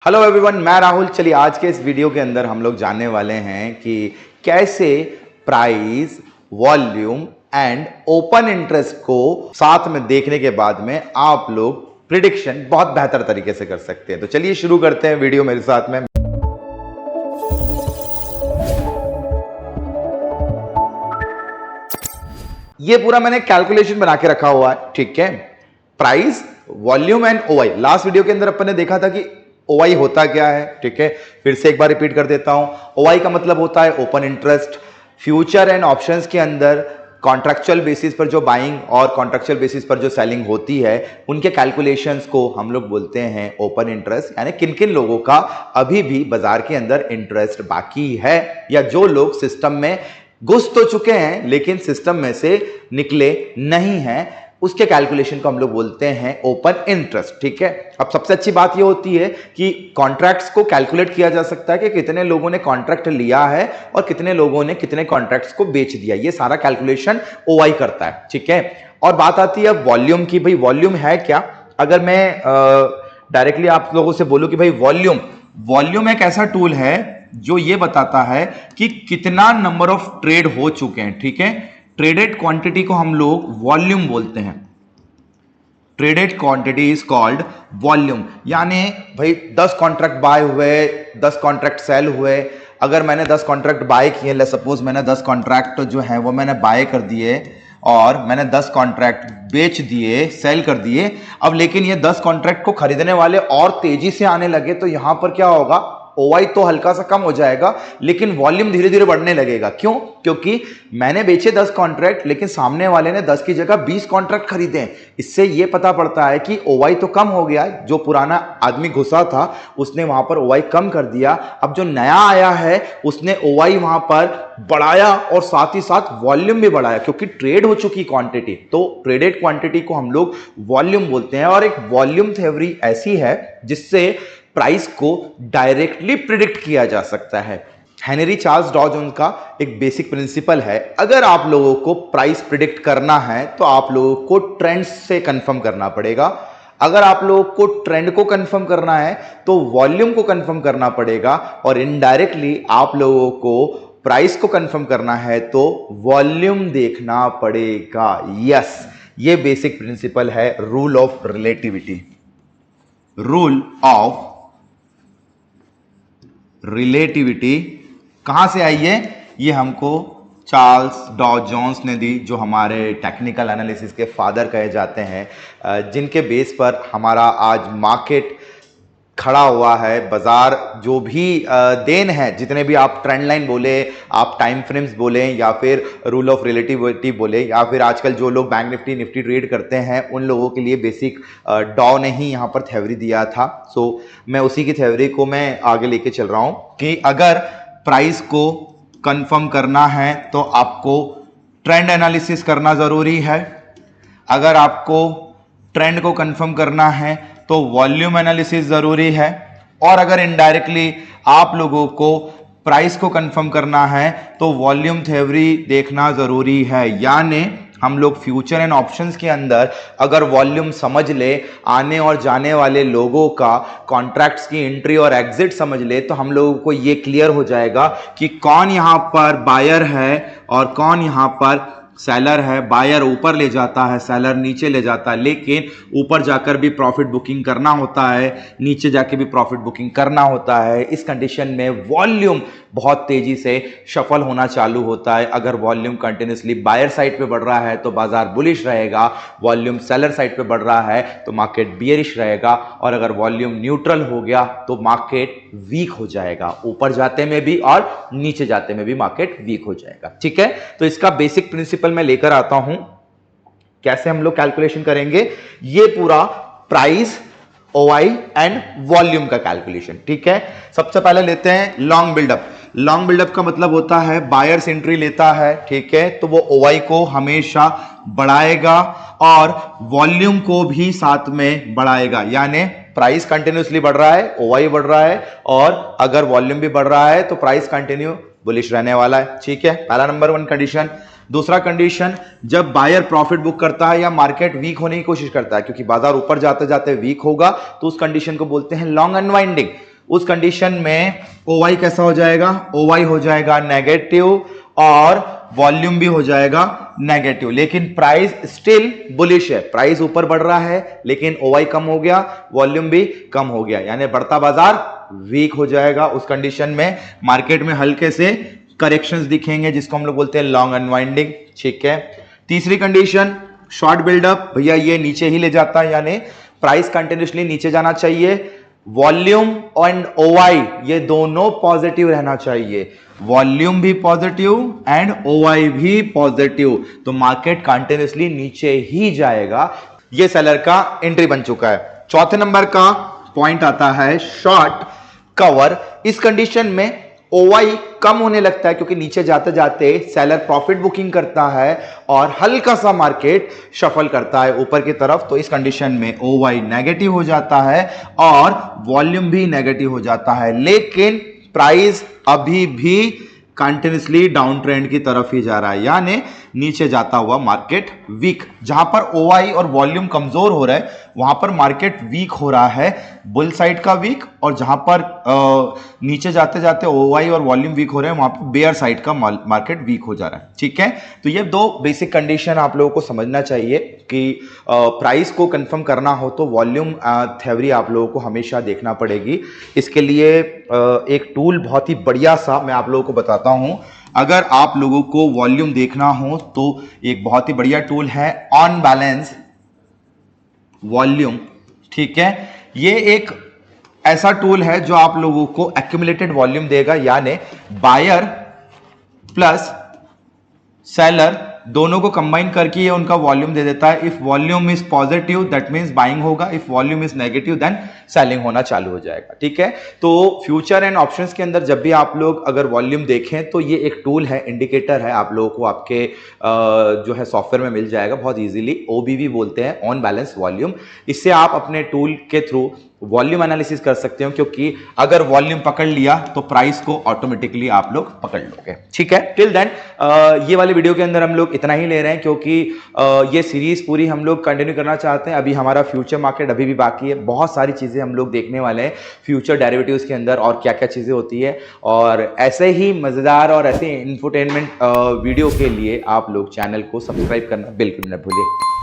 Hello everyone, मैं राहुल। चलिए आज के इस वीडियो के अंदर हम लोग जानने वाले हैं कि कैसे price, volume and open interest को साथ में देखने के बाद में आप लोग प्रिडिक्शन बहुत बेहतर तरीके से कर सकते हैं। तो चलिए शुरू करते हैं वीडियो मेरे साथ में। ये पूरा मैंने कैलकुलेशन बना के रखा हुआ है, ठीक है। Price, volume and ओवाई। Last video के अंदर अपन ने देखा था कि ओवाई होता क्या है, ठीक है। फिर से एक बार रिपीट कर देता हूं। ओवाई का मतलब होता है open interest. Future and options के अंदर कॉन्ट्रैक्चुअल बेसिस पर जो बाइंग और कॉन्ट्रैक्चुअल बेसिस पर जो सेलिंग होती है, उनके कैलकुलेशंस को हम लोग बोलते हैं ओपन इंटरेस्ट। यानी किन किन लोगों का अभी भी बाजार के अंदर इंटरेस्ट बाकी है, या जो लोग सिस्टम में घुस तो चुके हैं लेकिन सिस्टम में से निकले नहीं हैं, उसके कैलकुलेशन को हम लोग बोलते हैं ओपन इंटरेस्ट, ठीक है। अब सबसे अच्छी बात यह होती है कि कॉन्ट्रैक्ट्स को कैलकुलेट किया जा सकता है कि कितने लोगों ने कॉन्ट्रैक्ट लिया है और कितने लोगों ने कितने कॉन्ट्रैक्ट्स को बेच दिया। ये सारा कैलकुलेशन ओआई करता है, ठीक है। और बात आती है वॉल्यूम की। भाई वॉल्यूम है क्या? अगर मैं डायरेक्टली आप लोगों से बोलूं कि भाई वॉल्यूम एक ऐसा टूल है जो ये बताता है कि कितना नंबर ऑफ ट्रेड हो चुके हैं, ठीक है। ट्रेडेड क्वांटिटी को हम लोग वॉल्यूम बोलते हैं। Traded quantity is called volume. यानी भाई 10 कॉन्ट्रैक्ट बाय हुए, 10 कॉन्ट्रैक्ट सेल हुए। अगर मैंने 10 कॉन्ट्रैक्ट बाय किए, ले सपोज मैंने 10 कॉन्ट्रैक्ट जो है वो मैंने बाय कर दिए और मैंने 10 कॉन्ट्रैक्ट बेच दिए, सेल कर दिए। अब लेकिन ये 10 कॉन्ट्रैक्ट को खरीदने वाले और तेजी से आने लगे, तो यहां पर क्या होगा? ओवाई तो हल्का सा कम हो जाएगा लेकिन वॉल्यूम धीरे धीरे बढ़ने लगेगा। क्यों? क्योंकि मैंने बेचे 10 कॉन्ट्रैक्ट लेकिन सामने वाले ने 10 की जगह 20 कॉन्ट्रैक्ट खरीदे। इससे यह पता पड़ता है कि ओवाई तो कम हो गया। जो पुराना आदमी घुसा था उसने वहां पर ओवाई कम कर दिया। अब जो नया आया है उसने ओवाई वहां पर बढ़ाया और साथ ही साथ वॉल्यूम भी बढ़ाया, क्योंकि ट्रेड हो चुकी क्वांटिटी। तो ट्रेडेड क्वांटिटी को हम लोग वॉल्यूम बोलते हैं। और एक वॉल्यूम थ्योरी ऐसी है जिससे प्राइस को डायरेक्टली प्रिडिक्ट किया जा सकता है। हेनरी चार्ल्स डॉ जोन्स का एक बेसिक प्रिंसिपल है, अगर आप लोगों को प्राइस प्रिडिक्ट करना है तो आप लोगों को ट्रेंड्स से कंफर्म करना पड़ेगा। अगर आप लोगों को ट्रेंड को कंफर्म करना है तो वॉल्यूम को कंफर्म करना पड़ेगा, और इनडायरेक्टली आप लोगों को प्राइस को कंफर्म करना है तो वॉल्यूम देखना पड़ेगा। यस, ये बेसिक प्रिंसिपल है rule of relativity. Rule of relativity कहां से आई है? ये हमको चार्ल्स डॉ जोन्स ने दी, जो हमारे टेक्निकल एनालिसिस के फादर कहे जाते हैं, जिनके बेस पर हमारा आज मार्केट खड़ा हुआ है। बाजार जो भी देन है, जितने भी आप ट्रेंड लाइन बोले, आप टाइम फ्रेम्स बोले, या फिर रूल ऑफ रिलेटिविटी बोले, या फिर आजकल जो लोग बैंक निफ्टी ट्रेड करते हैं, उन लोगों के लिए बेसिक डॉ ने ही यहाँ पर थ्योरी दिया था। सो मैं उसी की थ्योरी को मैं आगे लेके चल रहा हूँ कि अगर प्राइस को कंफर्म करना है तो आपको ट्रेंड एनालिसिस करना जरूरी है। अगर आपको ट्रेंड को कंफर्म करना है तो वॉल्यूम एनालिसिस जरूरी है। और अगर इनडायरेक्टली आप लोगों को प्राइस को कंफर्म करना है तो वॉल्यूम थ्योरी देखना जरूरी है। यानी हम लोग फ्यूचर एंड ऑप्शंस के अंदर अगर वॉल्यूम समझ ले, आने और जाने वाले लोगों का कॉन्ट्रैक्ट्स की एंट्री और एग्जिट समझ ले, तो हम लोगों को यह क्लियर हो जाएगा कि कौन यहां पर बायर है और कौन यहां पर सेलर है। बायर ऊपर ले जाता है, सेलर नीचे ले जाता है, लेकिन ऊपर जाकर भी प्रॉफिट बुकिंग करना होता है, नीचे जाके भी प्रॉफिट बुकिंग करना होता है। इस कंडीशन में वॉल्यूम बहुत तेजी से शफल होना चालू होता है। अगर वॉल्यूम कंटिन्यूसली बायर साइड पे बढ़ रहा है तो बाजार बुलिश रहेगा, वॉल्यूम सेलर साइड पे बढ़ रहा है तो मार्केट बियरिश रहेगा, और अगर वॉल्यूम न्यूट्रल हो गया तो मार्केट वीक हो जाएगा। ऊपर जाते में भी और नीचे जाते में भी मार्केट वीक हो जाएगा, ठीक है। तो इसका बेसिक प्रिंसिपल मैं लेकर आता हूं। कैसे हम लोग कैलकुलेशन करेंगे? ये पूरा प्राइस, ओआई एंड वॉल्यूम का कैलकुलेशन, ठीक है। सबसे पहले लेते हैं लॉन्ग बिल्डअप। लॉन्ग बिल्डअप का मतलब होता है बायर्स एंट्री लेता है, ठीक है, तो वो ओआई को हमेशा बढ़ाएगा और वॉल्यूम को भी साथ में बढ़ाएगा। यानी प्राइस कंटिन्यूसली बढ़ रहा है, ओआई बढ़ रहा है, और अगर वॉल्यूम भी बढ़ रहा है तो प्राइस कंटिन्यू बुलिश रहने वाला है, ठीक है। पहला नंबर 1 कंडीशन। दूसरा कंडीशन, जब बायर प्रॉफिट बुक करता है या मार्केट वीक होने की कोशिश करता है, क्योंकि बाजार ऊपर जाते जाते वीक होगा, तो उस कंडीशन को बोलते हैं लॉन्ग अनवाइंडिंग। उस कंडीशन में OI कैसा हो जाएगा, OI हो जाएगा नेगेटिव और वॉल्यूम भी हो जाएगा नेगेटिव, लेकिन प्राइस स्टिल बुलिश है, प्राइस ऊपर बढ़ रहा है लेकिन OI कम हो गया, वॉल्यूम भी कम हो गया, यानी बढ़ता बाजार वीक हो जाएगा। उस कंडीशन में मार्केट में हल्के से करेक्शंस दिखेंगे जिसको हम लोग बोलते हैं लॉन्ग अनवाइंडिंग, ठीक है। तीसरी कंडीशन शॉर्ट बिल्डअप, भैया ये नीचे ही ले जाता है, यानी प्राइस कंटिन्यूसली नीचे जाना चाहिए, वॉल्यूम एंड OI ये दोनों पॉजिटिव रहना चाहिए, वॉल्यूम भी पॉजिटिव एंड OI भी पॉजिटिव, तो मार्केट कंटिन्यूसली नीचे ही जाएगा। ये सेलर का एंट्री बन चुका है। चौथे नंबर का पॉइंट आता है शॉर्ट कवर। इस कंडीशन में OI कम होने लगता है क्योंकि नीचे जाते जाते सेलर प्रॉफिट बुकिंग करता है और हल्का सा मार्केट शफल करता है ऊपर की तरफ, तो इस कंडीशन में OI नेगेटिव हो जाता है और वॉल्यूम भी नेगेटिव हो जाता है, लेकिन प्राइस अभी भी कंटिन्यूसली डाउन ट्रेंड की तरफ ही जा रहा है, यानी नीचे जाता हुआ मार्केट वीक। जहां पर OI और वॉल्यूम कमजोर हो रहा है वहां पर मार्केट वीक हो रहा है, बुल साइड का वीक, और जहां पर नीचे जाते जाते OI और वॉल्यूम वीक हो रहे हैं वहां पर बेयर साइड का मार्केट वीक हो जा रहा है, ठीक है। तो ये दो बेसिक कंडीशन आप लोगों को समझना चाहिए कि प्राइस को कंफर्म करना हो तो वॉल्यूम थ्योरी आप लोगों को हमेशा देखना पड़ेगी। इसके लिए एक टूल बहुत ही बढ़िया सा मैं आप लोगों को बताता हूं। अगर आप लोगों को वॉल्यूम देखना हो तो एक बहुत ही बढ़िया टूल है ऑन बैलेंस वॉल्यूम, ठीक है। ये एक ऐसा टूल है जो आप लोगों को एक्यूमुलेटेड वॉल्यूम देगा, यानी बायर प्लस सेलर दोनों को कंबाइन करके ये उनका वॉल्यूम दे देता है। If volume is positive that means buying होगा, if volume is negative then selling होना चालू हो जाएगा, ठीक है। तो फ्यूचर एंड ऑप्शंस के अंदर जब भी आप लोग अगर वॉल्यूम देखें तो ये एक टूल है, इंडिकेटर है, आप लोगों को आपके जो है सॉफ्टवेयर में मिल जाएगा बहुत इजीली। OBV बोलते हैं, ऑन बैलेंस वॉल्यूम। इससे आप अपने टूल के थ्रू वॉल्यूम एनालिसिस कर सकते हो, क्योंकि अगर वॉल्यूम पकड़ लिया तो प्राइस को ऑटोमेटिकली आप लोग पकड़ लोगे, ठीक है। टिल देन ये वाले वीडियो के अंदर हम लोग इतना ही ले रहे हैं, क्योंकि ये सीरीज पूरी हम लोग कंटिन्यू करना चाहते हैं। अभी हमारा फ्यूचर मार्केट अभी भी बाकी है, बहुत सारी चीजें हम लोग देखने वाले हैं फ्यूचर डेरिवेटिव्स के अंदर और क्या क्या चीजें होती है, और ऐसे ही मजेदार और ऐसे इंफोटेनमेंट वीडियो के लिए आप लोग चैनल को सब्सक्राइब करना बिल्कुल न भूलें।